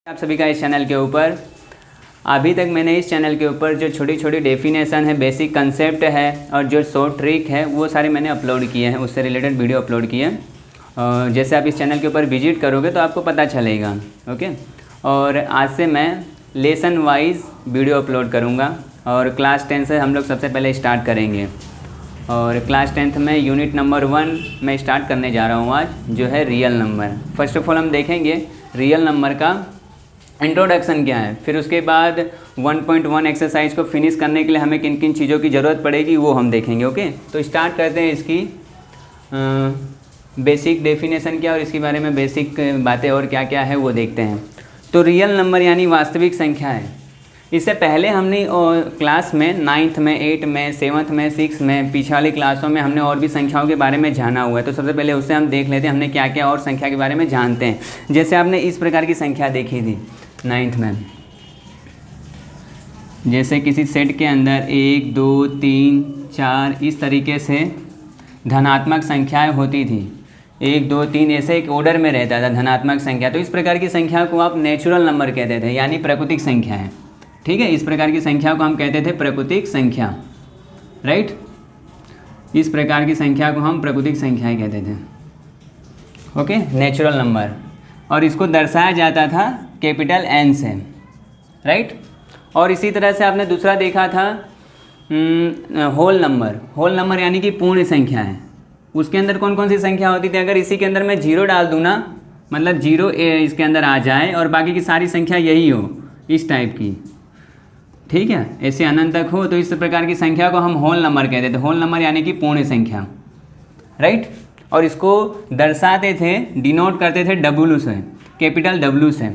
आप सभी का इस चैनल के ऊपर। अभी तक मैंने इस चैनल के ऊपर जो छोटी छोटी डेफिनेशन है, बेसिक कंसेप्ट है और जो शॉर्ट ट्रिक है वो सारे मैंने अपलोड किए हैं, उससे रिलेटेड वीडियो अपलोड किए हैं। जैसे आप इस चैनल के ऊपर विजिट करोगे तो आपको पता चलेगा। ओके, और आज से मैं लेसन वाइज वीडियो अपलोड करूँगा और क्लास 10 से हम लोग सबसे पहले स्टार्ट करेंगे। और क्लास 10th में यूनिट नंबर 1 मैं स्टार्ट करने जा रहा हूँ आज, जो है real number. First of all हम देखेंगे रियल नंबर का इंट्रोडक्शन क्या है, फिर उसके बाद 1.1 एक्सरसाइज को फिनिश करने के लिए हमें किन किन चीज़ों की ज़रूरत पड़ेगी वो हम देखेंगे। ओके, तो स्टार्ट करते हैं इसकी बेसिक डेफिनेशन क्या और इसके बारे में बेसिक बातें और क्या क्या है वो देखते हैं। तो रियल नंबर यानी वास्तविक संख्या है। इससे पहले हमने क्लास में 9th में, 8th में, 7th में, 6th में, पीछे वाली क्लासों में हमने और भी संख्याओं के बारे में जाना हुआ है। तो सबसे पहले उससे हम देख लेते हैं हमने क्या क्या और संख्या के बारे में जानते हैं। जैसे आपने इस प्रकार की संख्या देखी थी 9th में, जैसे किसी सेट के अंदर 1 2 3 4 इस तरीके से धनात्मक संख्याएं होती थी। 1 2 3 ऐसे एक ऑर्डर में रहता था धनात्मक संख्या। तो इस प्रकार की संख्या को आप नेचुरल नंबर कहते थे, यानी प्राकृतिक संख्या है। ठीक है, इस प्रकार की संख्या को हम कहते थे प्राकृतिक संख्या, राइट। इस प्रकार की संख्या को हम प्राकृतिक संख्याएं कहते थे। Okay, natural number. और इसको दर्शाया जाता था कैपिटल N से, राइट। और इसी तरह से आपने दूसरा देखा था होल नंबर। होल नंबर यानी कि पूर्ण संख्या है। उसके अंदर कौन कौन सी संख्या होती थी? अगर इसी के अंदर मैं 0 डाल दूँ ना, मतलब 0 इसके अंदर आ जाए और बाकी की सारी संख्या यही हो, इस टाइप की, ठीक है, ऐसे अनंत तक हो, तो इस प्रकार की संख्या को हम होल नंबर कहते थे। होल नंबर यानी कि पूर्ण संख्या, राइट। और इसको दर्शाते थे, डिनोट करते थे W से, कैपिटल W से,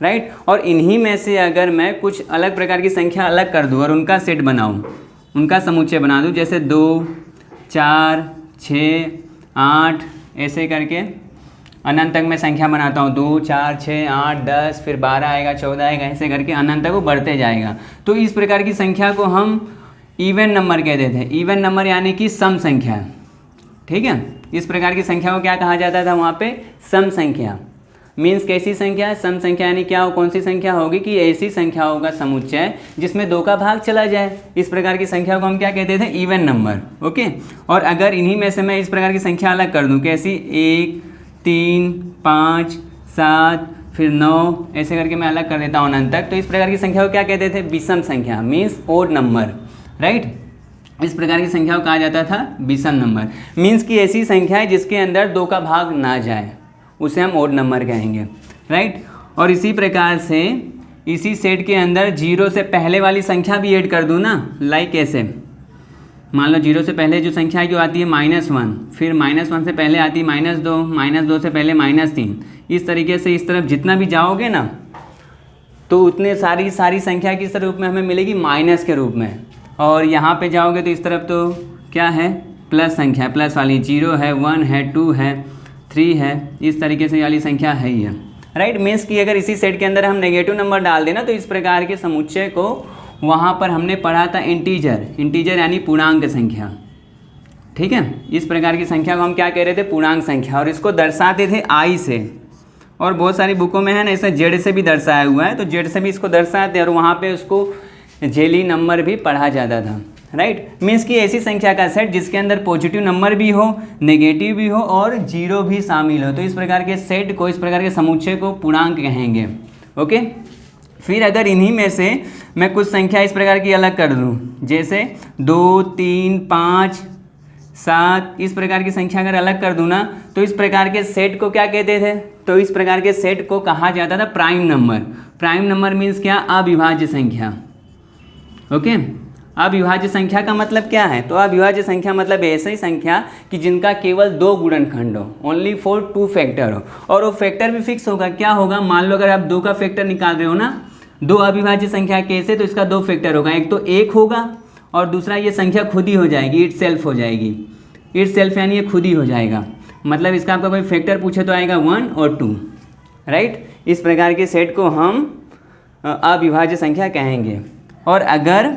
राइट। और इन्हीं में से अगर मैं कुछ अलग प्रकार की संख्या अलग कर दूँ और उनका सेट बनाऊँ, उनका समुच्चय बना दूँ, जैसे 2 4 6 8 ऐसे करके अनंत तक मैं संख्या बनाता हूँ। 2 4 6 8 10, फिर 12 आएगा, 14 आएगा, ऐसे करके अनंत तक वो बढ़ते जाएगा। तो इस प्रकार की संख्या को हम इवन नंबर कहते थे। इवन नंबर यानी कि सम संख्या, ठीक है। इस प्रकार की संख्या को क्या कहा जाता था वहाँ पे? सम संख्या। मीन्स कैसी संख्या है? सम संख्या यानी क्या हो, कौन सी संख्या होगी कि ऐसी संख्याओं का समुच्चय जिसमें 2 का भाग चला जाए। इस प्रकार की संख्या को हम क्या कहते थे? Even number. ओके, और अगर इन्हीं में से मैं इस प्रकार की संख्या अलग कर दूं, कैसी? 1 3 5 7 फिर 9 ऐसे करके मैं अलग कर देता हूँ अनंत तक, तो इस प्रकार की संख्या को क्या कहते थे? विषम संख्या, मीन्स ओड नंबर, राइट। इस प्रकार की संख्या को कहा जाता था विषम नंबर। मीन्स कि ऐसी संख्या है जिसके अंदर 2 का भाग ना जाए, उसे हम ओड नंबर कहेंगे, राइट। और इसी प्रकार से इसी सेट के अंदर 0 से पहले वाली संख्या भी ऐड कर दूँ ना, लाइक ऐसे मान लो 0 से पहले जो संख्या जो आती है -1, फिर -1 से पहले आती है -2, -2 से पहले -3। इस तरीके से इस तरफ जितना भी जाओगे ना, तो उतने सारी संख्या किस रूप में हमें मिलेगी? माइनस के रूप में। और यहाँ पे जाओगे तो इस तरफ तो क्या है? प्लस संख्या, प्लस वाली 0 है, 1 है, 2 है, 3 है, इस तरीके से वाली संख्या है ही है, राइट। मीन्स कि अगर इसी सेट के अंदर हम नेगेटिव नंबर डाल देना तो इस प्रकार के समुच्चय को वहाँ पर हमने पढ़ा था इंटीजर यानी पूर्णांक संख्या, ठीक है। इस प्रकार की संख्या को हम क्या कह रहे थे? पूर्णांक संख्या। और इसको दर्शाते थे I से, और बहुत सारी बुकों में है ना इसे Z से भी दर्शाया हुआ है, तो Z से भी इसको दर्शाते हैं और वहाँ पे उसको जेली नंबर भी पढ़ा जाता था, राइट। मीन्स कि ऐसी संख्या का सेट जिसके अंदर पॉजिटिव नंबर भी हो, नेगेटिव भी हो और 0 भी शामिल हो, तो इस प्रकार के सेट को, इस प्रकार के समुच्चय को पूर्णांक कहेंगे। ओके, फिर अगर इन्हीं में से मैं कुछ संख्या इस प्रकार की अलग कर दूँ, जैसे 2 3 5 7 इस प्रकार की संख्या अगर अलग कर दूँ ना, तो इस प्रकार के सेट को क्या कहते थे? तो इस प्रकार के सेट को कहा जाता था prime number. Prime number means क्या? अविभाज्य संख्या। ओके, अविभाज्य संख्या का मतलब क्या है? तो अविभाज्य संख्या मतलब ऐसी संख्या कि जिनका केवल 2 गुणनखंड हो, ओनली फॉर 2 फैक्टर हो, और वो फैक्टर भी फिक्स होगा। क्या होगा? मान लो अगर आप 2 का फैक्टर निकाल रहे हो ना, 2 अविभाज्य संख्या कैसे? तो इसका 2 फैक्टर होगा, एक तो 1 होगा और दूसरा ये संख्या खुद ही हो जाएगी, इट सेल्फ हो जाएगी। इट सेल्फ यानी ये खुद ही हो जाएगा, मतलब इसका आपका कोई फैक्टर पूछे तो आएगा 1 और 2, राइट। इस प्रकार के सेट को हम अविभाज्य संख्या कहेंगे। और अगर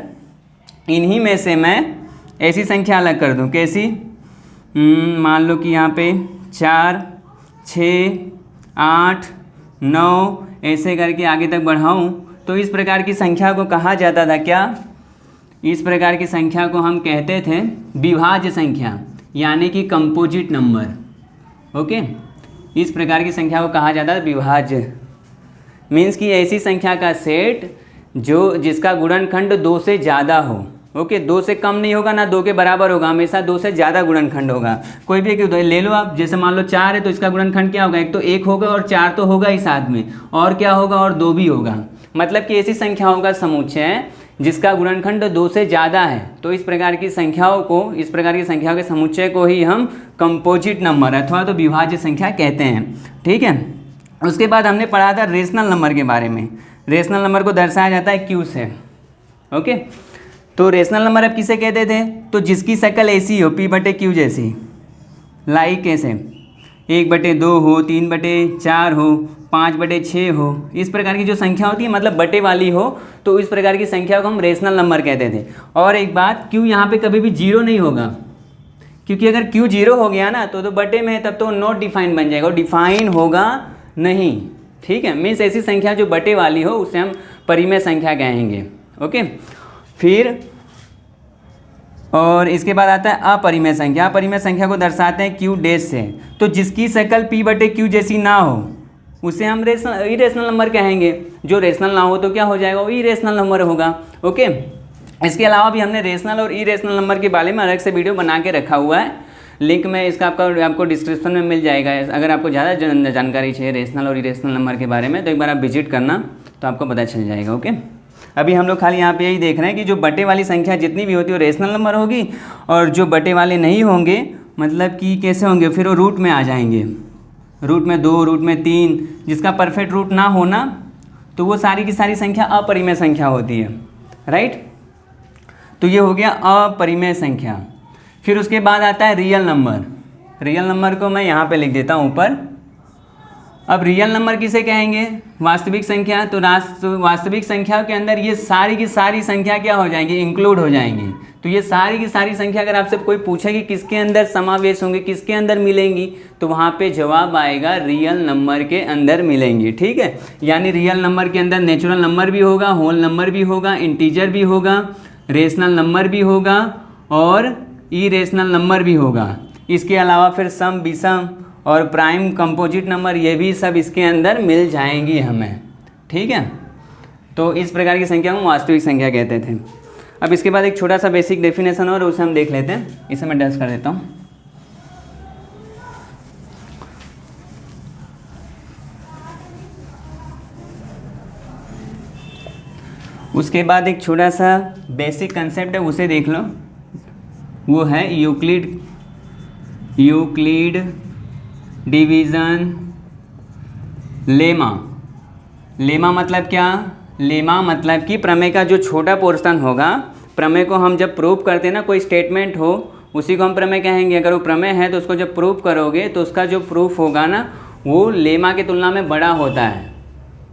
इन्हीं में से मैं ऐसी संख्या अलग कर दूं, कैसी? मान लो कि यहाँ पे 4 6 8 9, ऐसे करके आगे तक बढ़ाऊँ तो इस प्रकार की संख्या को कहा जाता था क्या? इस प्रकार की संख्या को हम कहते थे विभाज्य संख्या, यानी कि कंपोजिट नंबर। ओके, इस प्रकार की संख्या को कहा जाता है विभाज्य। मीन्स कि ऐसी संख्या का सेट जिसका गुणनखंड 2 से ज़्यादा हो। ओके, 2 से कम नहीं होगा ना 2 के बराबर होगा, हमेशा 2 से ज़्यादा गुणनखंड होगा। कोई भी एक ले लो आप, जैसे मान लो 4 है तो इसका गुणनखंड क्या होगा? एक तो 1 होगा और 4 तो होगा ही साथ में, और क्या होगा? और 2 भी होगा। मतलब कि ऐसी संख्याओं का समुच्चय है जिसका गुणनखंड 2 से ज़्यादा है। तो इस प्रकार की संख्याओं के समुच्चय को ही हम कंपोजिट नंबर अथवा तो विभाज्य संख्या कहते हैं। ठीक है, उसके बाद हमने पढ़ा था रेशनल नंबर के बारे में। रेशनल नंबर को दर्शाया जाता है क्यू से। ओके, तो रेशनल नंबर अब किसे कहते थे? तो जिसकी शक्ल ऐसी हो P/Q जैसी, लाइक कैसे 1/2 हो, 3/4 हो, 5/6 हो, इस प्रकार की जो संख्या होती है मतलब बटे वाली हो, तो इस प्रकार की संख्या को हम रेशनल नंबर कहते थे। और एक बात, Q यहाँ पे कभी भी 0 नहीं होगा, क्योंकि अगर Q 0 हो गया ना तो बटे में तब तो नॉट डिफाइन बन जाएगा, और डिफाइन होगा नहीं। ठीक है, मीन्स ऐसी संख्या जो बटे वाली हो उसे हम परिमेय संख्या कहेंगे। ओके, फिर और इसके बाद आता है अपरिमेय संख्या। अपरिमेय संख्या को दर्शाते हैं Q डैश से। तो जिसकी शक्ल P/Q जैसी ना हो उसे हम इरेशनल नंबर कहेंगे। जो रेशनल ना हो तो क्या हो जाएगा? वो इरेशनल नंबर होगा। ओके, इसके अलावा भी हमने रेशनल और इरेशनल नंबर के बारे में अलग से वीडियो बना के रखा हुआ है, लिंक में इसका आपको डिस्क्रिप्शन में मिल जाएगा। अगर आपको ज़्यादा जानकारी चाहिए रेशनल और इरेशनल नंबर के बारे में तो एक बार आप विजिट करना, तो आपको पता चल जाएगा। ओके, अभी हम लोग खाली यहाँ पे यही देख रहे हैं कि जो बटे वाली संख्या जितनी भी होती है वो रेशनल नंबर होगी, और जो बटे वाले नहीं होंगे मतलब कि कैसे होंगे, फिर वो रूट में आ जाएंगे। रूट में 2, रूट में 3, जिसका परफेक्ट रूट ना होना तो वो सारी की सारी संख्या अपरिमेय संख्या होती है। राइट, तो ये हो गया अपरिमेय संख्या। फिर उसके बाद आता है रियल नंबर। रियल नंबर को मैं यहाँ पे लिख देता हूँ ऊपर। अब रियल नंबर किसे कहेंगे? वास्तविक संख्या। तो वास्तविक संख्या के अंदर ये सारी की सारी संख्या क्या हो जाएंगी? इंक्लूड हो जाएंगी। तो ये सारी की सारी संख्या अगर आपसे कोई पूछे कि किसके अंदर समावेश होंगे, किसके अंदर मिलेंगी, तो वहाँ पे जवाब आएगा रियल नंबर के अंदर मिलेंगी। ठीक है, यानी रियल नंबर के अंदर नेचुरल नंबर भी होगा, होल नंबर भी होगा, इंटीजर भी होगा, रेशनल नंबर भी होगा और इरेशनल नंबर भी होगा। इसके अलावा फिर सम, विषम और प्राइम, कंपोजिट नंबर, ये भी सब इसके अंदर मिल जाएंगी हमें। ठीक है, तो इस प्रकार की संख्या को वास्तविक संख्या कहते थे। अब इसके बाद एक छोटा सा बेसिक डेफिनेशन और उसे हम देख लेते हैं। इसे मैं डस्ट कर देता हूँ। उसके बाद एक छोटा सा बेसिक कंसेप्ट है, उसे देख लो। वो है यूक्लिड डिवीज़न लेमा। लेमा मतलब क्या? लेमा मतलब कि प्रमेय का जो छोटा पोर्शन होगा, प्रमेय को हम जब प्रूव करते हैं ना, कोई स्टेटमेंट हो उसी को हम प्रमेय कहेंगे। अगर वो प्रमेय है तो उसको जब प्रूव करोगे तो उसका जो प्रूफ होगा ना वो लेमा की तुलना में बड़ा होता है।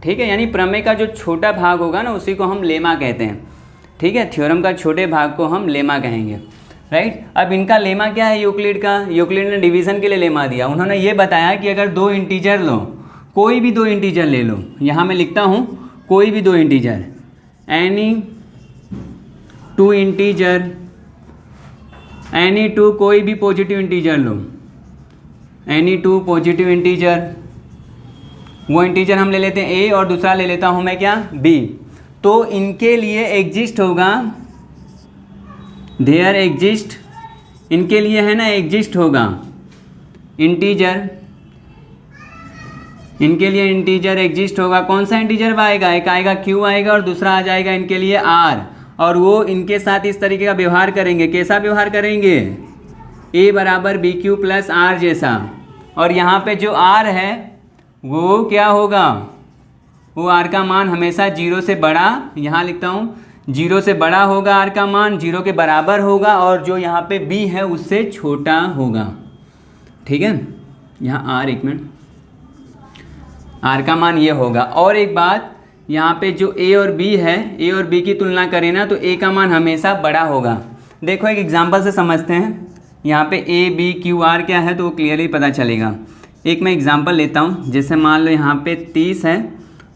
ठीक है, यानी प्रमेय का जो छोटा भाग होगा ना उसी को हम लेमा कहते हैं। ठीक है, थ्योरम का छोटे भाग को हम लेमा कहेंगे। राइट, अब इनका लेमा क्या है यूक्लिड का? यूक्लिड ने डिवीज़न के लिए लेमा दिया। उन्होंने ये बताया कि अगर 2 इंटीजर लो, कोई भी 2 इंटीजर ले लो, यहाँ मैं लिखता हूँ कोई भी 2 इंटीजर, एनी 2 इंटीजर, एनी 2 कोई भी पॉजिटिव इंटीजर लो, एनी 2 पॉजिटिव इंटीजर, वो इंटीजर हम ले लेते हैं ए और दूसरा ले लेता हूँ मैं क्या? बी। तो इनके लिए एग्जिस्ट होगा, देयर एग्जिस्ट, इनके लिए है ना एग्जिस्ट होगा इंटीजर, इनके लिए इंटीजर एग्जिस्ट होगा। कौन सा इंटीजर आएगा? एक आएगा क्यू आएगा और दूसरा आ जाएगा इनके लिए आर, और वो इनके साथ इस तरीके का व्यवहार करेंगे। कैसा व्यवहार करेंगे? ए बराबर बी क्यू प्लस आर जैसा। और यहाँ पे जो आर है वो क्या होगा? वो आर का मान हमेशा 0 से बड़ा, यहाँ लिखता हूँ 0 से बड़ा होगा, आर का मान 0 के बराबर होगा, और जो यहाँ पे बी है उससे छोटा होगा। ठीक है, यहाँ आर, एक मिनट, आर का मान ये होगा। और एक बात, यहाँ पे जो ए और बी है, ए और बी की तुलना करें ना तो ए का मान हमेशा बड़ा होगा। देखो एक एग्जांपल से समझते हैं। यहाँ पे ए बी क्यू आर क्या है तो वो क्लियरली पता चलेगा। एक मैं एग्जांपल लेता हूँ, जैसे मान लो यहाँ पे 30 है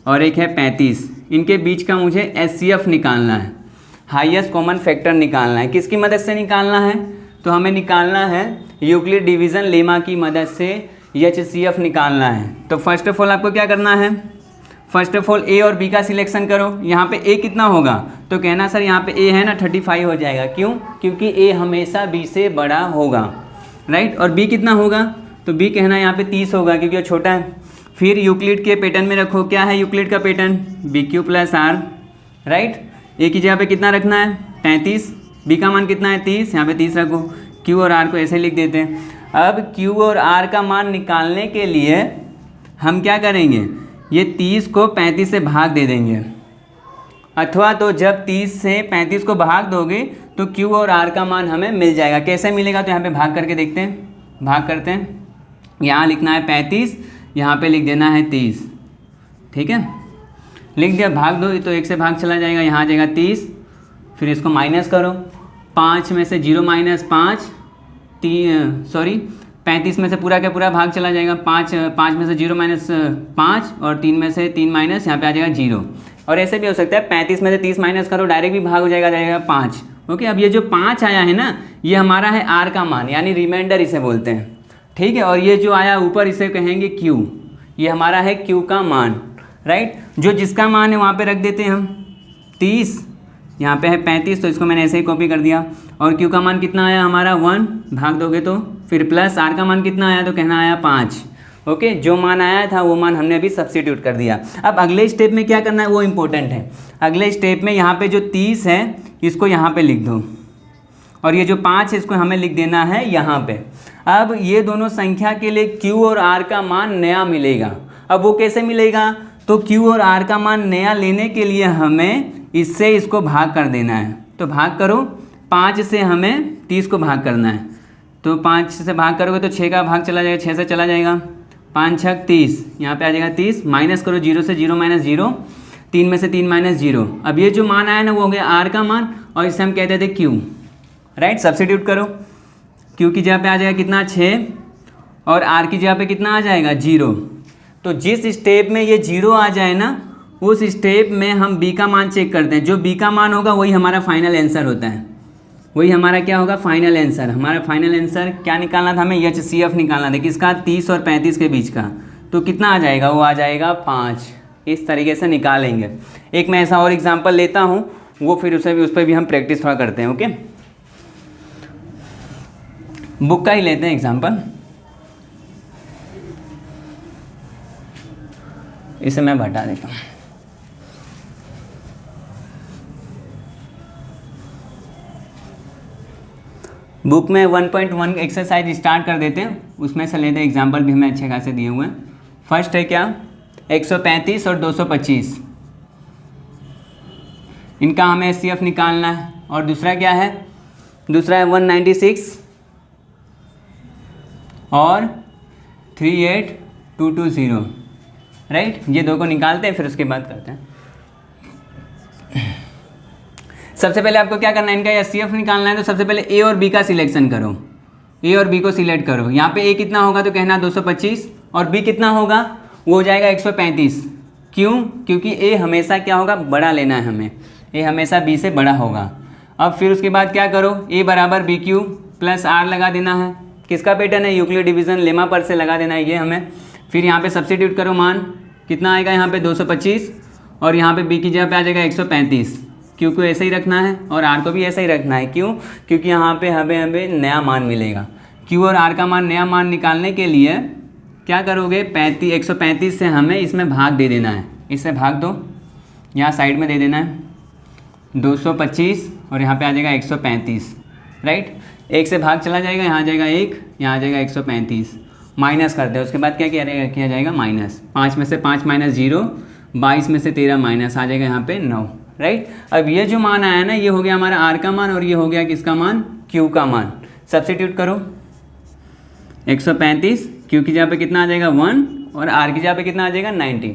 और एक है 35, इनके बीच का मुझे HCF निकालना है, हाईएस्ट कॉमन फैक्टर निकालना है। किसकी मदद से निकालना है? तो हमें निकालना है यूक्लिड डिवीज़न लेमा की मदद से HCF निकालना है। तो फर्स्ट ऑफ ऑल आपको क्या करना है? फर्स्ट ऑफ ऑल ए और बी का सिलेक्शन करो। यहाँ पे ए कितना होगा? तो कहना सर यहाँ पे ए है ना 35 हो जाएगा। क्यों? क्योंकि ए हमेशा बी से बड़ा होगा, राइट। और बी कितना होगा? तो बी कहना यहाँ पे 30 होगा क्योंकि वो छोटा है। फिर यूक्लिड के पैटर्न में रखो, क्या है यूक्लिड का pattern? BQ + R, right. A की जगह पे कितना रखना है? 33। बी का मान कितना है? 30, यहाँ पे 30 रखो। Q और R को ऐसे लिख देते हैं। अब Q और R का मान निकालने के लिए हम क्या करेंगे? ये 30 को 35 से भाग दे देंगे, अथवा तो जब 30 से 35 को भाग दोगे तो Q और R का मान हमें मिल जाएगा। कैसे मिलेगा? तो यहाँ पे भाग करके देखते हैं। भाग करते हैं, यहाँ लिखना है 35, यहाँ पे लिख देना है 30, ठीक है। लिख दिया, भाग दो तो 1 से भाग चला जाएगा, यहाँ आ जाएगा 30। फिर इसको माइनस करो, 5 में से 0 - 5, 35 में से पूरा का पूरा भाग चला जाएगा। 5 में से 0 - 5 और 3 में से 3 माइनस, यहाँ पे आ जाएगा 0। और ऐसे भी हो सकता है 35 में से 30 माइनस करो, डायरेक्ट भी भाग हो जाएगा 5। ओके, अब ये जो 5 आया है ना, ये हमारा है R का मान, यानी रिमाइंडर इसे बोलते हैं, ठीक है। और ये जो आया ऊपर इसे कहेंगे Q, ये हमारा है Q का मान, राइट। जो जिसका मान है वहाँ पे रख देते हैं हम 30, यहाँ पे है 35, तो इसको मैंने ऐसे ही कॉपी कर दिया। और Q का मान कितना आया हमारा? 1, भाग दोगे तो फिर प्लस R का मान कितना आया? तो कहना आया 5। ओके, जो मान आया था वो मान हमने अभी सब्स्टिट्यूट कर दिया। अब अगले स्टेप में क्या करना है वो इम्पोर्टेंट है। अगले स्टेप में यहाँ पे जो 30 है इसको यहाँ पे लिख दो, और ये जो 5 है इसको हमें लिख देना है यहाँ पे। अब ये दोनों संख्या के लिए Q और R का मान नया मिलेगा। अब वो कैसे मिलेगा? तो Q और R का मान नया लेने के लिए हमें इससे इसको भाग कर देना है। तो भाग करो, 5 से हमें 30 को भाग करना है, तो 5 से भाग करोगे तो 6 का भाग चला जाएगा, 6 से चला जाएगा, 5 × 6 = 30, यहाँ पे आ जाएगा 30। माइनस करो 0 से 0 - 0, 3 में से 3 - 0। अब ये जो मान आया ना वो हो गया R का मान, और इसे हम कहते थे Q, राइट। सब्स्टिट्यूट करो, Q की जगह पे आ जाएगा कितना? 6, और R की जगह पे कितना आ जाएगा? 0। तो जिस स्टेप में ये 0 आ जाए ना, उस स्टेप में हम B का मान चेक करते हैं। जो B का मान होगा वही हमारा फाइनल आंसर होता है, वही हमारा क्या होगा? Final answer. हमारा फाइनल आंसर क्या निकालना था हमें? HCF निकालना था। किसका? 30 और 35 के बीच का। तो कितना आ जाएगा? वो आ जाएगा 5। इस तरीके से निकालेंगे। एक मैं ऐसा और एग्जांपल लेता हूँ, वो फिर उस पर भी हम प्रैक्टिस थोड़ा करते हैं। ओके, बुक का ही लेते हैं एग्जांपल। इसे मैं हटा देता हूँ। बुक में 1.1 एक्सरसाइज स्टार्ट कर देते हैं, उसमें से लेते हैं। एग्जाम्पल भी हमें अच्छे खासे दिए हुए हैं। फर्स्ट है क्या? 135 और 225, इनका हमें HCF निकालना है। और दूसरा क्या है? दूसरा है 196 और 38220, राइट। ये दो को निकालते हैं, फिर उसके बाद करते हैं। सबसे पहले आपको क्या करना है? इनका HCF निकालना है। तो सबसे पहले A और B का सिलेक्शन करो, A और B को सिलेक्ट करो। यहाँ पे A कितना होगा? तो कहना 225, और B कितना होगा? वो हो जाएगा 135। क्यों? क्योंकि A हमेशा क्या होगा? बड़ा लेना है हमें, A हमेशा B से बड़ा होगा। अब फिर उसके बाद क्या करो? A = BQ + R लगा देना है। किसका पैटर्न है? यूक्लिड डिवीज़न लेमा पर से लगा देना है ये हमें। फिर यहाँ पे सब्स्टिट्यूट करो, मान कितना आएगा? यहाँ पे 225, और यहाँ पे B की जगह पे आ जाएगा 135। Q को ऐसे ही रखना है और R को भी ऐसे ही रखना है। क्यों? क्योंकि यहाँ पे हमें नया मान मिलेगा। Q और R का मान नया मान निकालने के लिए क्या करोगे? 135 से हमें इसमें भाग दे देना है। इससे भाग दो, यहाँ साइड में दे देना है 225, और यहाँ पे आ जाएगा 135, राइट। 1 से भाग चला जाएगा, यहाँ आ जाएगा 1, यहाँ आ जाएगा 135। माइनस करते हैं, उसके बाद क्या किया जाएगा? माइनस। 5 में से 5 - 0, 22 में से 13 माइनस, आ जाएगा यहाँ पे 9, राइट। अब ये जो मान आया ना, ये हो गया हमारा R का मान, और ये हो गया किसका मान? Q का मान। सब्स्टिट्यूट करो, 135, Q की जगह पे कितना आ जाएगा? 1, और R की जगह पे कितना आ जाएगा? 90,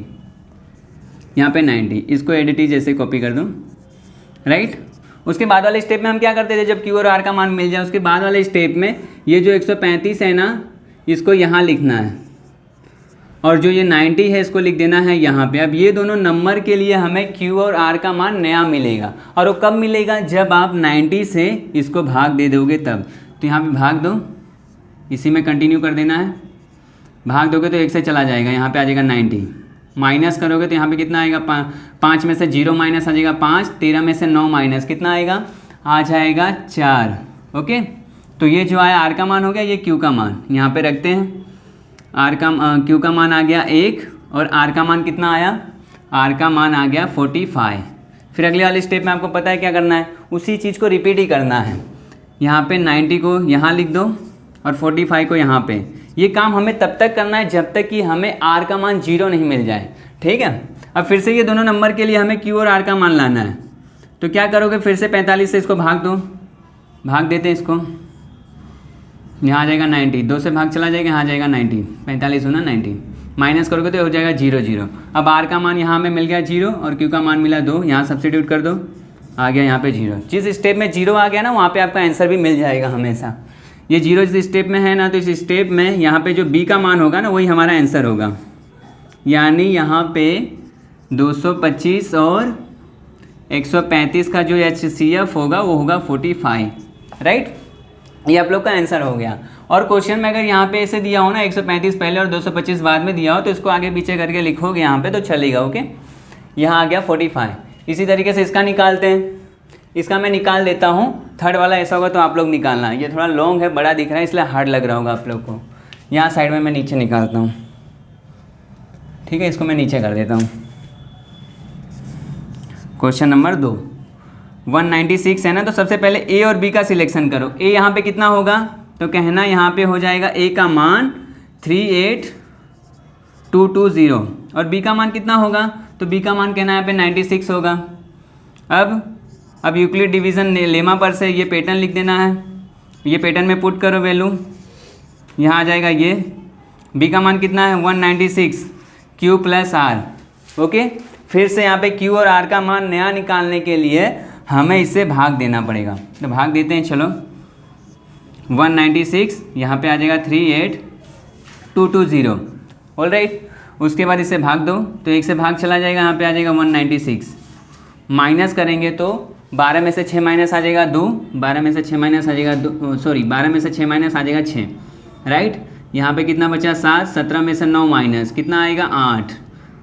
यहाँ पे 90। इसको एडिटी जैसे कॉपी कर दो, राइट। उसके बाद वाले स्टेप में हम क्या करते थे? जब Q और R का मान मिल जाए, उसके बाद वाले स्टेप में ये जो 135 है ना, इसको यहाँ लिखना है, और जो ये 90 है इसको लिख देना है यहाँ पे। अब ये दोनों नंबर के लिए हमें Q और R का मान नया मिलेगा, और वो कब मिलेगा, जब आप 90 से इसको भाग दे दोगे तब। तो यहाँ पे भाग दो, इसी में कंटिन्यू कर देना है। भाग दोगे तो 1 से चला जाएगा, यहाँ पे आ जाएगा 90। माइनस करोगे तो यहाँ पे कितना आएगा, 5 में से 0 माइनस आ जाएगा 5, 13 में से 9 माइनस कितना आएगा, आ जाएगा 4। ओके, तो ये जो आया R का मान हो गया, ये Q का मान यहाँ पे रखते हैं। Q का मान आ गया 1, और R का मान कितना आया, R का मान आ गया 45। फिर अगले वाले स्टेप में आपको पता है क्या करना है, उसी चीज़ को रिपीट ही करना है। यहाँ पे 90 को यहाँ लिख दो और 45 को यहाँ पे। ये काम हमें तब तक करना है जब तक कि हमें R का मान 0 नहीं मिल जाए, ठीक है। अब फिर से ये दोनों नंबर के लिए हमें Q और R का मान लाना है। तो क्या करोगे, फिर से 45 से इसको भाग दो, भाग देते हैं इसको, यहाँ आ जाएगा 90, 2 से भाग चला जाएगा, यहाँ आ जाएगा 90, 45 होना 90, माइनस करोगे तो हो जाएगा 0 0। अब R का मान यहाँ हमें मिल गया 0 और Q का मान मिला 2, यहाँ सब्स्टिट्यूट कर दो, आ गया यहाँ पे 0। जिस स्टेप में 0 आ गया ना, वहाँ पे आपका आंसर भी मिल जाएगा हमेशा। ये 0 जिस स्टेप में है ना, तो इस स्टेप में यहाँ पे जो B का मान होगा ना, वही हमारा आंसर होगा। यानी यहाँ पे 225 और 135 का जो HCF होगा वो होगा 45, राइट। ये आप लोग का आंसर हो गया। और क्वेश्चन में अगर यहाँ पे ऐसे दिया हो ना, 135 पहले और 225 बाद में दिया हो, तो इसको आगे पीछे करके लिखोगे यहाँ पे तो चलेगा। ओके, यहाँ आ गया 45। इसी तरीके से इसका निकालते हैं, इसका मैं निकाल देता हूँ। थर्ड वाला ऐसा होगा तो आप लोग निकालना। ये थोड़ा लॉन्ग है, बड़ा दिख रहा है, इसलिए हार्ड लग रहा होगा आप लोग को। यहाँ साइड में मैं नीचे निकालता हूँ, ठीक है, इसको मैं नीचे कर देता हूँ। क्वेश्चन नंबर 2, 196 है ना, तो सबसे पहले A और B का सिलेक्शन करो। A यहाँ पे कितना होगा, तो कहना यहाँ पे हो जाएगा A का मान 38220, और B का मान कितना होगा, तो B का मान कहना यहाँ पे 96 होगा। अब यूक्लिड डिवीज़न लेमा पर से ये पैटर्न लिख देना है। ये पैटर्न में पुट करो वैल्यू, यहाँ आ जाएगा ये B का मान कितना है 196 Q प्लस R। ओके, फिर से यहाँ पे Q और R का मान नया निकालने के लिए हमें इससे भाग देना पड़ेगा। तो भाग देते हैं, चलो 196 यहाँ पे आ जाएगा 38220, ऑलराइट। उसके बाद इससे भाग दो तो 1 से भाग चला जाएगा, यहाँ पे आ जाएगा 196। माइनस करेंगे तो 12 में से 6 माइनस आ जाएगा 2, 12 में से 6 माइनस आ जाएगा 2, सॉरी 12 में से 6 माइनस आ जाएगा 6, राइट। यहाँ पे कितना बचा 7, 17 में से 9 माइनस कितना आएगा 8,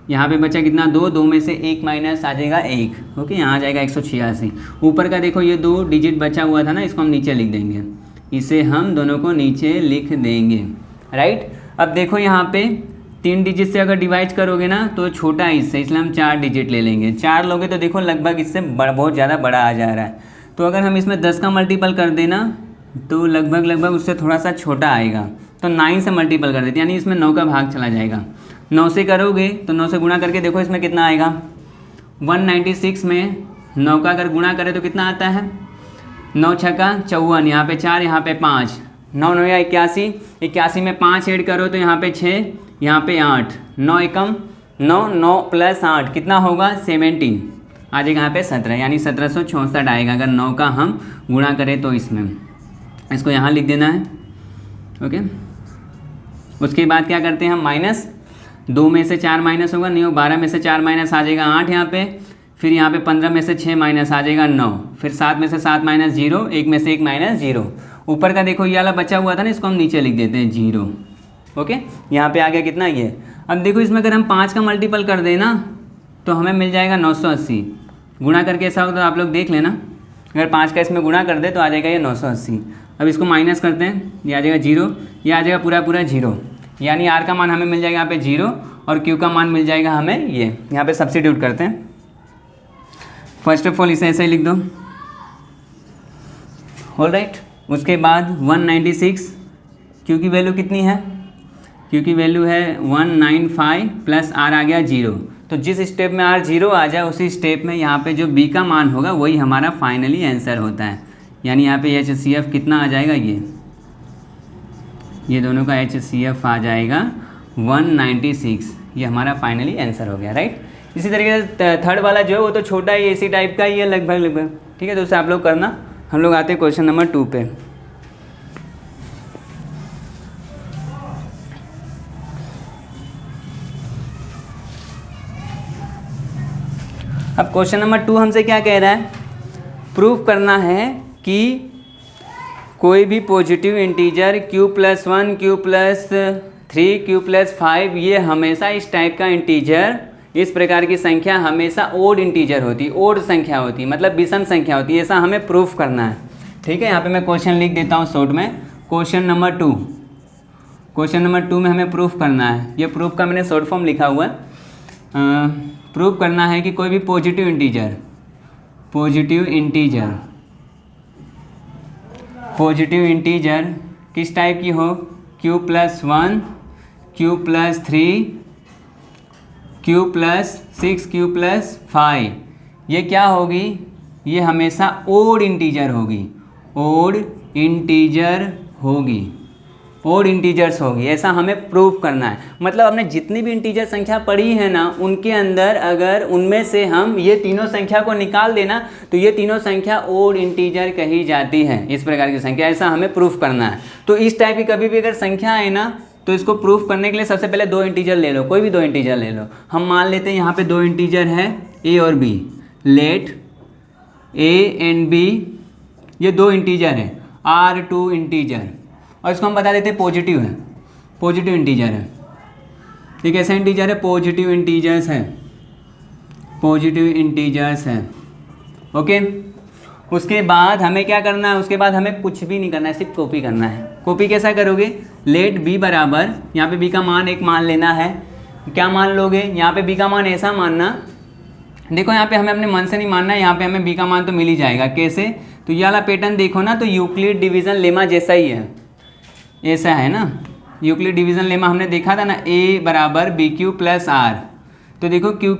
यहाँ पे बचा कितना 2, 2 में से 1 माइनस आ जाएगा 1। ओके, यहाँ आ जाएगा 186। ऊपर का देखो ये 2 डिजिट बचा हुआ था ना, इसको हम नीचे लिख देंगे, इसे हम दोनों को नीचे लिख देंगे, राइट। अब देखो यहाँ पे 3 डिजिट से अगर डिवाइड करोगे ना तो छोटा है इससे, इसलिए हम 4 डिजिट ले लेंगे। 4 लोगे तो देखो लगभग इससे बहुत ज़्यादा बड़ा आ जा रहा है। तो अगर हम इसमें 10 का मल्टीपल कर देना तो लगभग उससे थोड़ा सा छोटा आएगा। तो 9 से मल्टीपल कर देते, यानी इसमें 9 का भाग चला जाएगा। 9 से करोगे तो 9 से गुणा करके देखो इसमें कितना आएगा। 196 में 9 का अगर गुणा करें तो कितना आता है, 9 छक्का 54, यहाँ पे 4, यहाँ पे 5, 9 9 या 81, 81 में 5 ऐड करो तो यहाँ पे 6, यहाँ पे 8, 9 एकम 9, 9 प्लस 8 कितना होगा 17, आ जाएगा यहाँ पे 17, यानी 1764 आएगा अगर 9 का हम गुणा करें तो। इसमें इसको यहाँ लिख देना है। ओके, उसके बाद क्या करते हैं हम, माइनस 2 में से 4 माइनस होगा नहीं, 12 में से 4 माइनस आ जाएगा 8 यहाँ पे, फिर यहाँ पे 15 में से 6 माइनस आ जाएगा 9, फिर 7 में से 7 माइनस 0, 1 में से 1 माइनस 0। ऊपर का देखो ये वाला बचा हुआ था ना, इसको हम नीचे लिख देते हैं 0। ओके, यहाँ पे आ गया कितना ये। अब देखो इसमें अगर हम 5 का मल्टीपल कर देना तो हमें मिल जाएगा 980। गुणा करके ऐसा होगा तो आप लोग देख लेना, अगर 5 का इसमें गुणा कर दे तो आ जाएगा ये 980। अब इसको माइनस करते हैं, ये आ जाएगा 0, ये आ जाएगा पूरा 0, यानी R का मान हमें मिल जाएगा यहाँ पे 0 और Q का मान मिल जाएगा हमें ये। यहाँ पे सब्स्टिट्यूट करते हैं। फर्स्ट ऑफ ऑल इसे ऐसे ही लिख दो, ऑलराइट। उसके बाद 196 Q की वैल्यू कितनी है, Q की वैल्यू है 195 प्लस R आ गया 0। तो जिस स्टेप में R 0 आ जाए उसी स्टेप में यहाँ पे जो B का मान होगा वही हमारा फाइनली आंसर होता है। यानी यहाँ पे HCF कितना आ जाएगा, ये दोनों का HCF आ जाएगा 196। ये हमारा फाइनली आंसर हो गया, राइट। इसी तरीके से थर्ड वाला जो है वो तो छोटा ही इसी टाइप का ही है लगभग, ठीक है। तो उसे आप लोग करना। हम लोग आते हैं क्वेश्चन नंबर 2 पे। अब क्वेश्चन नंबर 2 हमसे क्या कह रहा है, प्रूफ करना है कि कोई भी positive integer q+1, q+3, q+5 ये हमेशा इस टाइप का इंटीजर, इस प्रकार की संख्या हमेशा ओड इंटीजर होती है, ओड संख्या होती है, मतलब विषम संख्या होती है, ऐसा हमें प्रूफ करना है। ठीक है, यहाँ पे मैं क्वेश्चन लिख देता हूँ शॉर्ट में। क्वेश्चन नंबर 2 में हमें प्रूफ करना है, ये प्रूफ का मैंने शॉर्ट फॉर्म लिखा हुआ है। प्रूफ करना है कि कोई भी पॉजिटिव इंटीजर किस टाइप की हो, q+1, q+3, q+6, q+5, ये क्या होगी, ये हमेशा ओड इंटीजर होगी, ओड इंटीजर्स होगी, ऐसा हमें प्रूफ करना है। मतलब हमने जितनी भी इंटीजर संख्या पढ़ी है ना, उनके अंदर अगर उनमें से हम ये तीनों संख्या को निकाल देना तो ये तीनों संख्या ओड इंटीजर कही जाती है, इस प्रकार की संख्या, ऐसा हमें प्रूफ करना है। तो इस टाइप की कभी भी अगर संख्या आए ना, तो इसको प्रूफ करने के लिए सबसे पहले 2 इंटीजर ले लो, कोई भी 2 इंटीजर ले लो। हम मान लेते हैं यहाँ पे 2 इंटीजर है a और b, let a and b, ये 2 इंटीजर है, r2 इंटीजर, और इसको हम बता देते हैं पॉजिटिव है, पॉजिटिव इंटीजर है। ठीक है, ऐसा इंटीजर है, पॉजिटिव इंटीजर्स है। ओके, उसके बाद हमें क्या करना है, उसके बाद हमें कुछ भी नहीं करना है, सिर्फ कॉपी करना है। कॉपी कैसा करोगे, लेट b बराबर, यहाँ पे b का मान एक मान लेना है। क्या मान लोगे, यहाँ पे b का मान ऐसा मानना, देखो यहाँ पे हमें अपने मन से नहीं मानना है, यहाँ पे हमें b का मान तो मिल ही जाएगा। कैसे, तो ये वाला पैटर्न देखो ना, तो यूक्लिड डिवीज़न लेमा जैसा ही है, ऐसा है ना, यूक्लिड डिवीज़न लेमा हमने देखा था ना, a बराबर BQ + R। तो देखो क्यू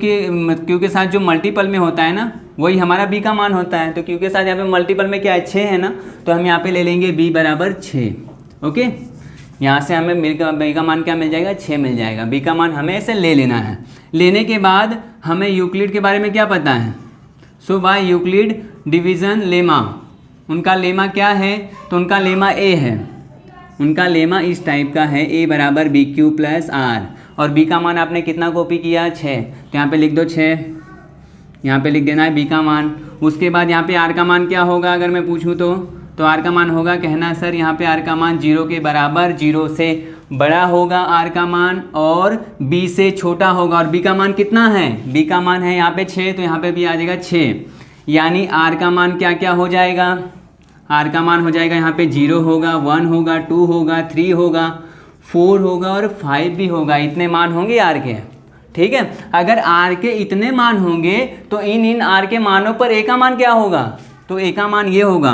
के साथ जो मल्टीपल में होता है ना, वही हमारा b का मान होता है। तो क्यू के साथ यहाँ पे मल्टीपल में क्या है, 6 है ना, तो हम यहाँ पे ले लेंगे b बराबर 6। ओके, यहाँ से हमें b का मान क्या मिल जाएगा, 6 मिल जाएगा। b का मान हमें ऐसे ले लेना है। लेने के बाद हमें यूक्लिड के बारे में क्या पता है, सो बाय यूक्लिड डिवीज़न लेमा, उनका लेमा क्या है, तो उनका लेमा a है, उनका लेमा इस टाइप का है, a बराबर BQ + R, और b का मान आपने कितना कॉपी किया, 6, तो यहाँ पे लिख दो 6, यहाँ पे लिख देना है b का मान। उसके बाद यहाँ पे r का मान क्या होगा, अगर मैं पूछूँ तो r का मान होगा, कहना सर यहाँ पे r का मान 0 के बराबर, 0 से बड़ा होगा r का मान और b से छोटा होगा। और b का मान कितना है, b का मान है यहाँ पे 6, तो यहाँ पे भी आ जाएगा 6, यानी r का मान क्या क्या हो जाएगा, r का मान हो जाएगा यहाँ पे 0 होगा, 1 होगा, 2 होगा, 3 होगा, 4 होगा और 5 भी होगा। इतने मान होंगे r के। ठीक है, अगर r के इतने मान होंगे तो इन r के मानों पर a का मान क्या होगा, तो a का मान ये होगा।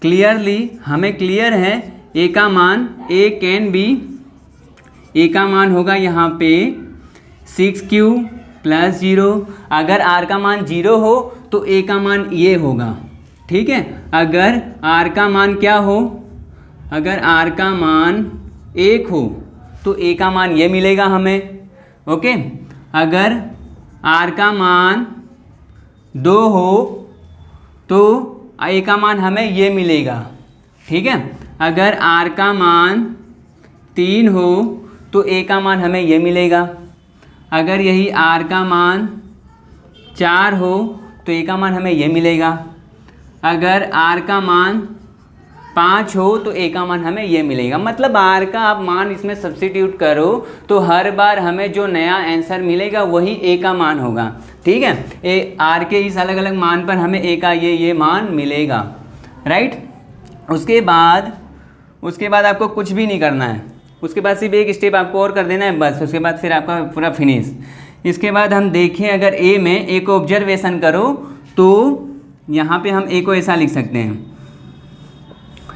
क्लियरली हमें क्लियर है, a का मान a का मान होगा यहाँ पे 6q + 0। अगर r का मान 0 हो तो a का मान ये होगा। ठीक है, अगर r का मान क्या हो, अगर r का मान 1 हो तो a का मान ये मिलेगा हमें। ओके, अगर r का मान 2 हो तो a का मान हमें ये मिलेगा। ठीक है, अगर r का मान 3 हो तो a का मान हमें ये मिलेगा। अगर यही r का मान 4 हो तो a का मान हमें ये मिलेगा। अगर r का मान 5 हो तो a का मान हमें ये मिलेगा। मतलब r का आप मान इसमें सब्स्टिट्यूट करो तो हर बार हमें जो नया आंसर मिलेगा वही a का मान होगा। ठीक है, r के इस अलग अलग मान पर हमें a का ये मान मिलेगा। राइट, उसके बाद आपको कुछ भी नहीं करना है, उसके बाद सिर्फ एक स्टेप आपको और कर देना है बस, उसके बाद फिर आपका पूरा फिनिश। इसके बाद हम देखें, अगर a में a को ऑब्जर्वेशन करो तो यहाँ पे हम a को ऐसा लिख सकते हैं,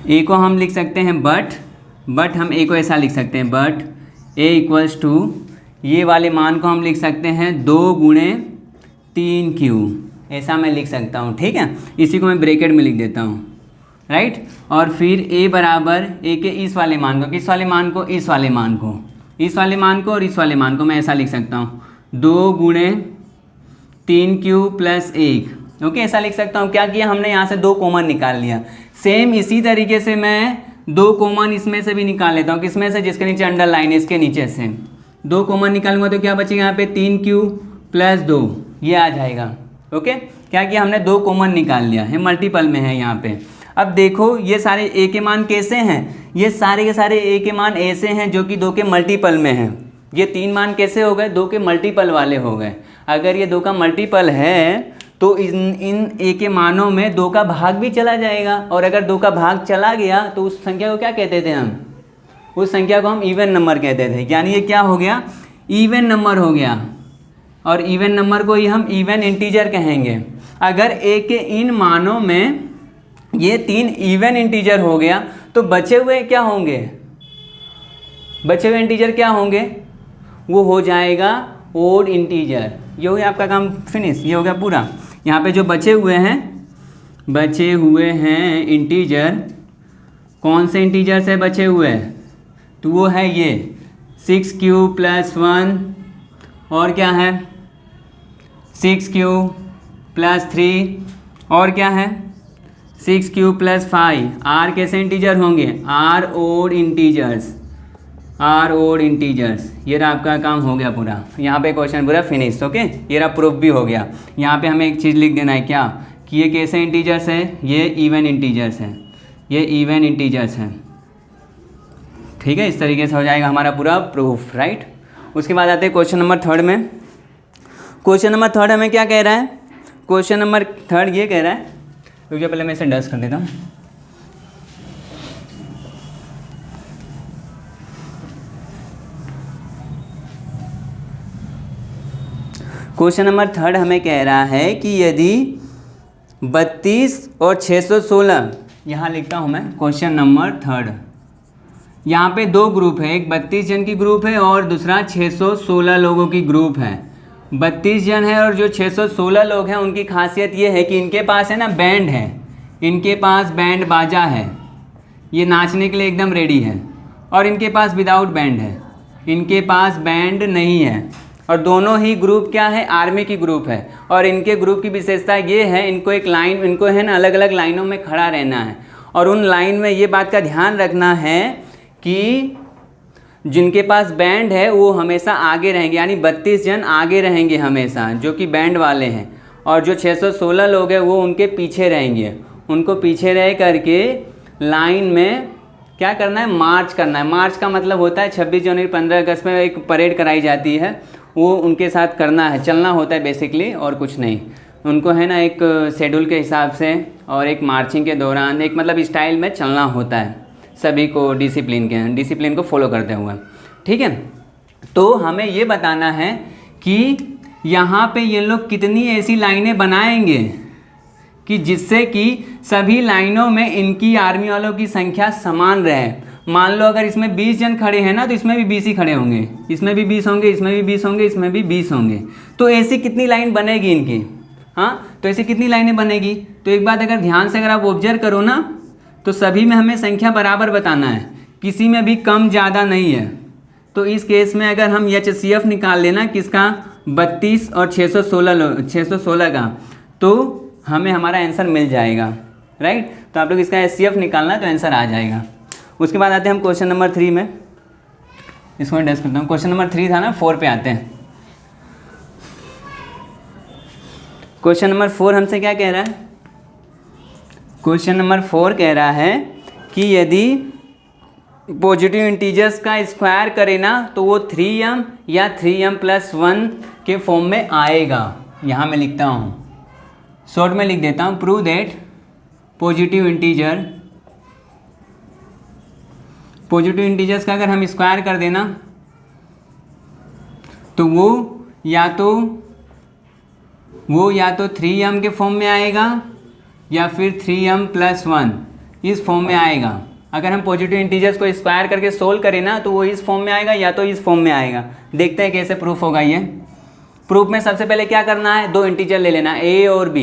a को हम लिख सकते हैं बट हम a को ऐसा लिख सकते हैं, बट a = ये वाले मान को हम लिख सकते हैं 2 × 3q, ऐसा मैं लिख सकता हूँ। ठीक है, इसी को मैं ब्रैकेट में लिख देता हूँ। राइट, और फिर a बराबर a के इस वाले मान को, किस वाले मान को, इस वाले मान को, इस वाले मान को और इस वाले मान को मैं ऐसा लिख सकता हूँ 2 × 3q + 1। ओके, ऐसा लिख सकता हूँ। क्या किया हमने, यहाँ से 2 कॉमन निकाल लिया। सेम इसी तरीके से मैं 2 कॉमन इसमें से भी निकाल लेता हूँ, किसमें से, जिसके नीचे अंडरलाइन है, इसके नीचे से 2 कॉमन निकालूंगा तो क्या बचेगा यहाँ पे 3q + 2, ये आ जाएगा। ओके, क्या किया हमने, 2 कॉमन निकाल लिया है, मल्टीपल में है यहाँ पे। अब देखो ये सारे ए के मान कैसे हैं, ये सारे के सारे ए के मान ऐसे हैं जो कि 2 के मल्टीपल में हैं। ये 3 मान कैसे हो गए, 2 के मल्टीपल वाले हो गए। अगर ये 2 का मल्टीपल है तो इन ए के मानों में 2 का भाग भी चला जाएगा, और अगर 2 का भाग चला गया तो उस संख्या को क्या कहते थे हम, उस संख्या को हम इवन नंबर कहते थे। यानी ये क्या हो गया, इवन नंबर हो गया, और इवन नंबर को ही हम इवन इंटीजर कहेंगे। अगर ए के इन मानों में ये 3 इवन इंटीजर हो गया तो बचे हुए क्या होंगे, बचे हुए इंटीजर क्या होंगे, वो हो जाएगा ओड इंटीजर। ये हो गया आपका काम फिनिश, ये हो गया पूरा। यहाँ पे जो बचे हुए हैं इंटीजर, कौन से इंटीजर से बचे हुए हैं, तो वो है ये 6q + 1 और क्या है 6q + 3 और क्या है 6q + 5। आर कैसे इंटीजर होंगे, आर ओड इंटीजर्स। ये रहा आपका काम हो गया पूरा, यहाँ पे क्वेश्चन पूरा फिनिश। ओके, ये रहा प्रूफ भी हो गया। यहाँ पे हमें एक चीज़ लिख देना है क्या, कि ये कैसे इंटीजर्स है, ये इवन इंटीजर्स हैं, ये इवन इंटीजर्स हैं। ठीक है, इस तरीके से हो जाएगा हमारा पूरा प्रूफ, राइट। उसके बाद आते हैं क्वेश्चन नंबर 3 में। क्वेश्चन नंबर 3 हमें क्या कह रहा है, क्वेश्चन नंबर 3 ये कह रहा है, रुकिए पहले मैं इसे डस्ट कर देता हूँ। क्वेश्चन नंबर 3 हमें कह रहा है कि यदि 32 और 616, यहाँ लिखता हूँ मैं क्वेश्चन नंबर 3, यहाँ पे 2 ग्रुप है, एक 32 जन की ग्रुप है और दूसरा 616 लोगों की ग्रुप है। 32 जन है और जो 616 लोग हैं उनकी खासियत ये है कि इनके पास है ना बैंड है, इनके पास बैंड बाजा है, ये नाचने के लिए एकदम रेडी है, और इनके पास विदाउट बैंड है, इनके पास बैंड नहीं है। और दोनों ही ग्रुप क्या है, आर्मी की ग्रुप है। और इनके ग्रुप की विशेषता ये है, इनको एक लाइन, इनको है ना अलग अलग लाइनों में खड़ा रहना है, और उन लाइन में ये बात का ध्यान रखना है कि जिनके पास बैंड है वो हमेशा आगे रहेंगे, यानी 32 जन आगे रहेंगे हमेशा जो कि बैंड वाले हैं, और जो 616 लोग हैं वो उनके पीछे रहेंगे। उनको पीछे रह करके लाइन में क्या करना है, मार्च करना है। मार्च का मतलब होता है 26 जनवरी 15 अगस्त में एक परेड कराई जाती है, वो उनके साथ करना है, चलना होता है बेसिकली, और कुछ नहीं। उनको है ना एक शेड्यूल के हिसाब से और एक मार्चिंग के दौरान एक मतलब स्टाइल में चलना होता है, सभी को डिसिप्लिन को फॉलो करते हुए। ठीक है, तो हमें ये बताना है कि यहाँ पे ये लोग कितनी ऐसी लाइनें बनाएंगे कि जिससे कि सभी लाइनों में इनकी आर्मी वालों की संख्या समान रहे। मान लो अगर इसमें 20 जन खड़े हैं ना, तो इसमें भी 20 ही खड़े होंगे, इसमें भी 20 होंगे, इसमें भी 20 होंगे, इसमें भी 20 होंगे। तो ऐसी कितनी लाइन बनेगी इनकी, हाँ, तो ऐसी कितनी लाइनें बनेगी। तो एक बात अगर ध्यान से अगर आप ऑब्जर्व करो ना, तो सभी में हमें संख्या बराबर बताना है, किसी में भी कम ज़्यादा नहीं है। तो इस केस में अगर हम HCF निकाल लेना किसका, 32 और 616 का, तो हमें हमारा आंसर मिल जाएगा, राइट। तो आप लोग इसका HCF निकालना तो आंसर आ जाएगा। उसके बाद आते हैं हम क्वेश्चन नंबर 3 में, इसको मैं डिस्कस करता हूँ। क्वेश्चन नंबर 3 था ना, 4 पे आते हैं। क्वेश्चन नंबर 4 हमसे क्या कह रहा है, क्वेश्चन नंबर 4 कह रहा है कि यदि पॉजिटिव इंटीजर्स का स्क्वायर करें ना तो वो 3m या 3m + 1 के फॉर्म में आएगा। यहाँ मैं लिखता हूँ, शॉर्ट में लिख देता हूँ, प्रूव दैट पॉजिटिव इंटीजर्स का अगर हम स्क्वायर कर देना तो वो या तो 3m के फॉर्म में आएगा या फिर 3m + 1 इस फॉर्म में आएगा। अगर हम पॉजिटिव इंटीजर्स को स्क्वायर करके सोल्व करें ना तो वो इस फॉर्म में आएगा या तो इस फॉर्म में आएगा। देखते हैं कैसे प्रूफ होगा ये। प्रूफ में सबसे पहले क्या करना है, 2 इंटीजर ले लेना, a और b,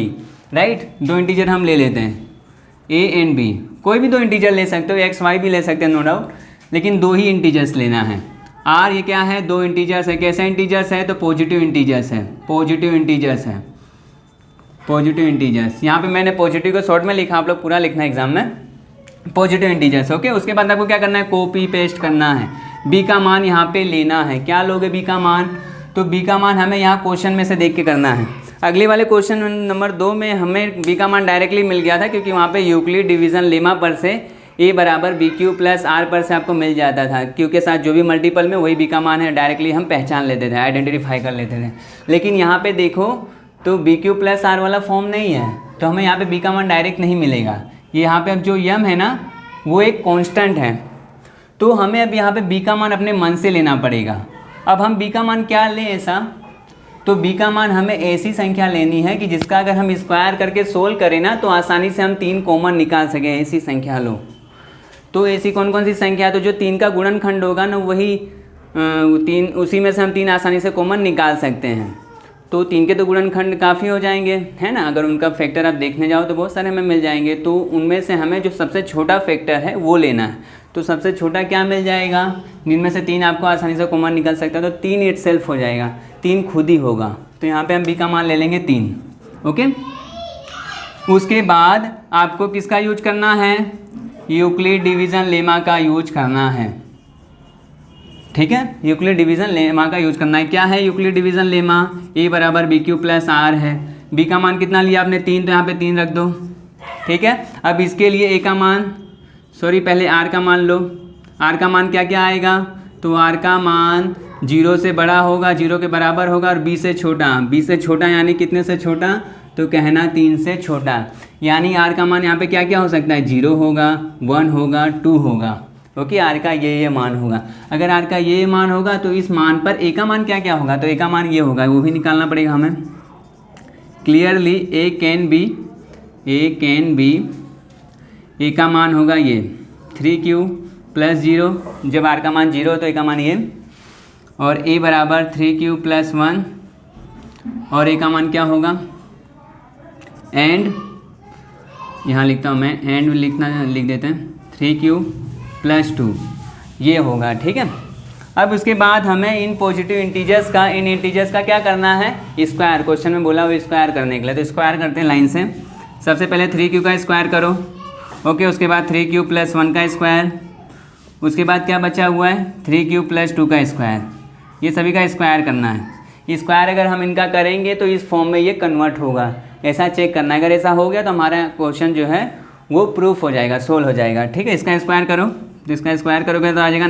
राइट। 2 इंटीजर हम ले लेते हैं, a एंड b। कोई भी 2 इंटीजर ले सकते हो, x y भी ले सकते हैं, नो डाउट, लेकिन 2 ही इंटीजर्स लेना है। r ये क्या है, 2 इंटीजर्स है। कैसे इंटीजर्स है, तो पॉजिटिव इंटीजर्स है। यहाँ पे मैंने पॉजिटिव को शॉर्ट में लिखा, आप लोग पूरा लिखना है एग्जाम में, पॉजिटिव इंटीजर्स। ओके, उसके बाद आपको क्या करना है, कॉपी पेस्ट करना है। b का मान यहाँ पे लेना है। क्या लोगे b का मान, तो b का मान हमें यहाँ क्वेश्चन में से देख के करना है। अगले वाले क्वेश्चन नंबर 2 में हमें बी का मान डायरेक्टली मिल गया था, क्योंकि वहाँ पे यूक्लिड डिवीज़न लेमा पर से ए बराबर बी क्यू प्लस आर पर से आपको मिल जाता था। क्यू के साथ जो भी मल्टीपल में वही बी का मान है, डायरेक्टली हम पहचान लेते थे, आइडेंटिफाई कर लेते थे। लेकिन यहाँ पे देखो तो बी क्यू प्लस आर वाला फॉर्म नहीं है, तो हमें यहाँ पे बी का मान डायरेक्ट नहीं मिलेगा। यहाँ पे अब जो यम है ना वो एक कांस्टेंट है, तो हमें अब यहाँ पे बी का मान अपने मन से लेना पड़ेगा। अब हम बी का मान क्या लें ऐसा, तो बी का मान हमें ऐसी संख्या लेनी है कि जिसका अगर हम स्क्वायर करके सोल्व करें ना तो आसानी से हम 3 कॉमन निकाल सकें। ऐसी संख्या लो, तो ऐसी कौन कौन सी संख्या, तो जो 3 का गुणनखंड होगा ना वही 3, उसी में से हम 3 आसानी से कॉमन निकाल सकते हैं। तो 3 के तो गुणनखंड काफ़ी हो जाएंगे, है ना। अगर उनका फैक्टर आप देखने जाओ तो बहुत सारे हमें मिल जाएंगे, तो उनमें से हमें जो सबसे छोटा फैक्टर है वो लेना है। तो सबसे छोटा क्या मिल जाएगा, जिनमें से 3 आपको आसानी से कॉमन निकल सकता है, तो 3 इटसेल्फ हो जाएगा, 3 खुद ही होगा। तो यहाँ पे हम बी का मान ले लेंगे 3। ओके, उसके बाद आपको किसका यूज करना है, यूक्लिड डिवीज़न लेमा का यूज करना है। ठीक है, यूक्लिड डिवीज़न लेमा का यूज करना है। क्या है यूक्लिड डिवीज़न लेमा, ए बराबर बी क्यू प्लस आर है। बी का मान कितना लिया आपने 3, तो यहाँ पे 3 रख दो। ठीक है, अब इसके लिए ए का मान, सॉरी पहले आर का मान लो। आर का मान क्या क्या आएगा, तो आर का मान 0 से बड़ा होगा, 0 के बराबर होगा, और बी से छोटा। बी से छोटा यानी कितने से छोटा, तो कहना 3 से छोटा। यानी आर का मान यहाँ पे क्या क्या हो सकता है, 0 होगा, 1 होगा, 2 होगा। ओके, आर का ये मान होगा। अगर आर का ये मान होगा तो इस मान पर ए का मान क्या क्या होगा, तो ए का मान ये होगा, वो भी निकालना पड़ेगा हमें। क्लियरली ए कैन बी, ए का मान होगा ये 3q प्लस 0, जब आर का मान 0 तो ए का मान ये, और ए बराबर 3q प्लस 1, और ए का मान क्या होगा, एंड यहाँ लिखता हूँ मैं, एंड लिख देते हैं 3q प्लस 2, ये होगा। ठीक है, अब उसके बाद हमें इन पॉजिटिव इंटीजर्स का क्या करना है, स्क्वायर। क्वेश्चन में बोला वो स्क्वायर करने के लिए, तो स्क्वायर करते हैं लाइन से। सबसे पहले 3q का स्क्वायर करो। ओके, उसके बाद 3q प्लस 1 का स्क्वायर, उसके बाद क्या बचा हुआ है 3q प्लस 2 का स्क्वायर। ये सभी का स्क्वायर करना है। स्क्वायर अगर हम इनका करेंगे तो इस फॉर्म में ये कन्वर्ट होगा, ऐसा चेक करना है। अगर ऐसा हो गया तो हमारा क्वेश्चन जो है वो प्रूफ हो जाएगा, सोल्व हो जाएगा। ठीक है, इसका स्क्वायर करो, तो इसका स्क्वायर करोगे तो आ जाएगा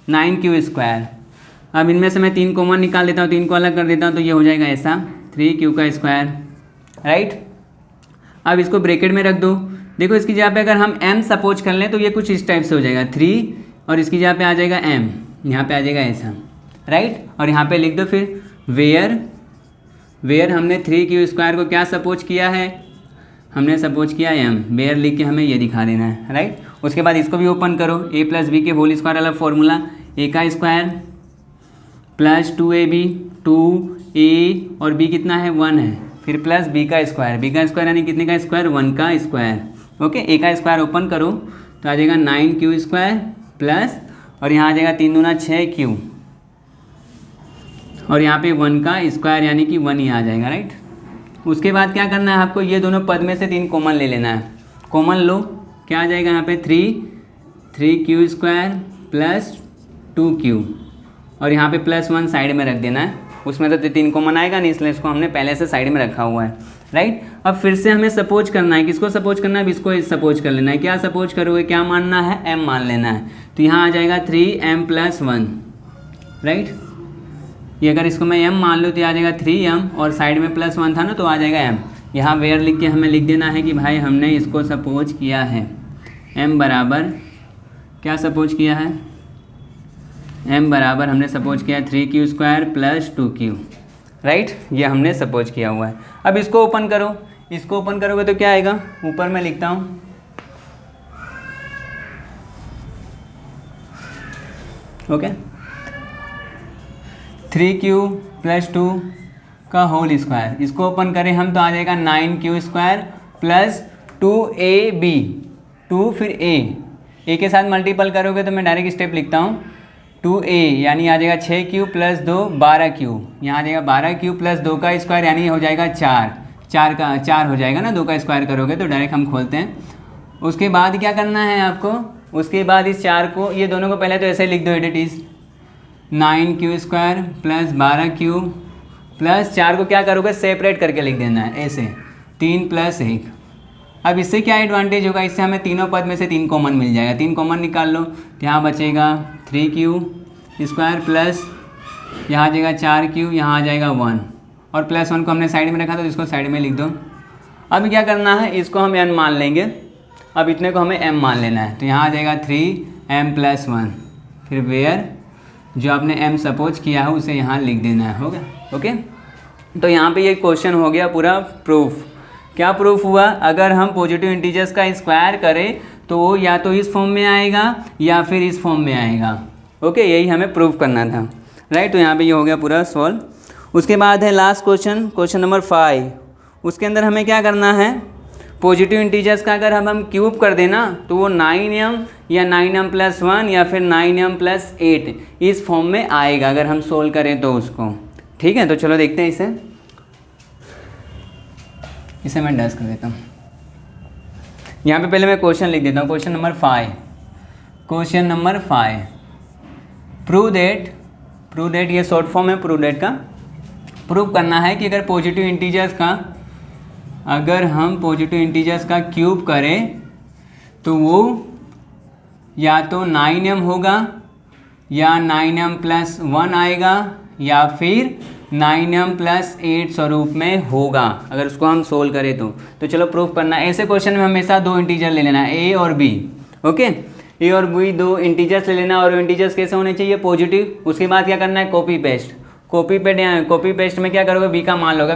9q स्क्वायर। अब इनमें से मैं 3 कॉमन निकाल देता हूँ, 3 को अलग कर देता हूँ, तो ये हो जाएगा ऐसा 3q का स्क्वायर। राइट, अब इसको ब्रैकेट में रख दो। देखो इसकी जगह पे अगर हम m सपोज कर लें तो ये कुछ इस टाइप से हो जाएगा 3, और इसकी जगह पे आ जाएगा m, यहाँ पे आ जाएगा ऐसा। राइट, और यहाँ पे लिख दो फिर वेयर हमने 3q स्क्वायर को क्या सपोज किया है, हमने सपोज किया m, वेयर लिख के हमें ये दिखा देना है। राइट, उसके बाद इसको भी ओपन करो, a प्लस बी के होल स्क्वायर वाला फॉर्मूला, a का स्क्वायर प्लस 2ab, 2a और b कितना है 1 है, फिर प्लस b का स्क्वायर यानी कितने का स्क्वायर 1 का स्क्वायर। ओके, a का स्क्वायर ओपन करो तो आ जाएगा 9q स्क्वायर प्लस, और यहाँ आ जाएगा 3 दूना 6q, और यहाँ पे 1 का स्क्वायर यानी कि 1 ही आ जाएगा। राइट, उसके बाद क्या करना है आपको, ये दोनों पद में से 3 कॉमन ले लेना है। कॉमन लो, क्या आ जाएगा यहाँ पे 3q स्क्वायर प्लस 2q, और यहाँ पे प्लस 1 साइड में रख देना है। उसमें तो 3 कॉमन आएगा नहीं, इसलिए इसको हमने पहले से साइड में रखा हुआ है। राइट, अब फिर से हमें सपोज करना है, किसको सपोज करना है, इसको सपोज कर लेना है। क्या सपोज करोगे, क्या मानना है, m मान लेना है। तो यहाँ आ जाएगा 3m प्लस 1। राइट, ये अगर इसको मैं m मान लूँ तो आ जाएगा 3m, और साइड में प्लस 1 था ना तो आ जाएगा m। यहाँ वेयर लिख के हमें लिख देना है कि भाई हमने इसको सपोज किया है, m बराबर क्या सपोज किया है, m बराबर हमने सपोज किया 3q square plus 2q। Right, ये हमने सपोज किया हुआ है। अब इसको ओपन करो, इसको ओपन करोगे तो क्या आएगा, ऊपर मैं लिखता हूँ, ओके, 3q प्लस 2 का होल स्क्वायर। इसको ओपन करें हम तो आ जाएगा 9q स्क्वायर प्लस 2ab, 2 फिर a के साथ मल्टीपल करोगे तो मैं डायरेक्ट स्टेप लिखता हूँ 2a यानी आ जाएगा 6q प्लस 2 12q, यहाँ आ जाएगा 12q प्लस 2 का स्क्वायर यानी हो जाएगा 4 हो जाएगा ना, 2 का स्क्वायर करोगे तो डायरेक्ट हम खोलते हैं। उसके बाद क्या करना है आपको, उसके बाद इस 4 को, ये दोनों को पहले तो ऐसे लिख दो, it is 9q square plus 12q plus 4 को क्या करोगे, सेपरेट करके लिख देना है ऐसे, 3 + 1। अब इससे क्या एडवांटेज होगा, इससे हमें तीनों पद में से 3 कॉमन मिल जाएगा, 3 कॉमन निकाल लो तो यहाँ बचेगा 3q² प्लस यहाँ आ जाएगा 4q, यहाँ आ जाएगा 1 और +1 को हमने साइड में रखा तो इसको साइड में लिख दो। अब क्या करना है, इसको हम n मान लेंगे, अब इतने को हमें m मान लेना है तो यहाँ आ जाएगा 3m + 1, फिर वेयर जो आपने m सपोज किया है उसे यहाँ लिख देना है, होगा ओके। तो यहाँ पे ये क्वेश्चन हो गया पूरा प्रूफ। क्या प्रूफ हुआ, अगर हम पॉजिटिव इंटीजर्स का स्क्वायर करें तो वो या तो इस फॉर्म में आएगा या फिर इस फॉर्म में आएगा, ओके, यही हमें प्रूफ करना था, राइट। तो यहाँ पे ये हो गया पूरा सॉल्व। उसके बाद है लास्ट क्वेश्चन, क्वेश्चन नंबर 5। उसके अंदर हमें क्या करना है, पॉजिटिव इंटीजर्स का अगर हम क्यूब कर देना तो वो 9m या 9m + 1 या फिर 9m + 8 इस फॉर्म में आएगा अगर हम सोल्व करें तो उसको, ठीक है। तो चलो देखते हैं इसे मैं डस्ट कर देता हूँ। यहाँ पे पहले मैं क्वेश्चन लिख देता हूँ, question number 5। Question number 5, prove that ये शॉर्ट फॉर्म है प्रूव दैट का। प्रूव करना है कि अगर पॉजिटिव इंटीजर्स का क्यूब करें तो वो या तो 9m होगा या 9m + 1 आएगा या फिर 9m + 8 स्वरूप में होगा अगर उसको हम सोल्व करें तो चलो प्रूफ करना है। ऐसे क्वेश्चन में हमेशा 2 इंटीजर ले लेना है, a और b, ओके। a और b 2 इंटीजर्स ले लेना और इंटीजर्स कैसे होने चाहिए, पॉजिटिव। उसके बाद क्या करना है, कॉपी पेस्ट में क्या करोगे, b का मान लोगे।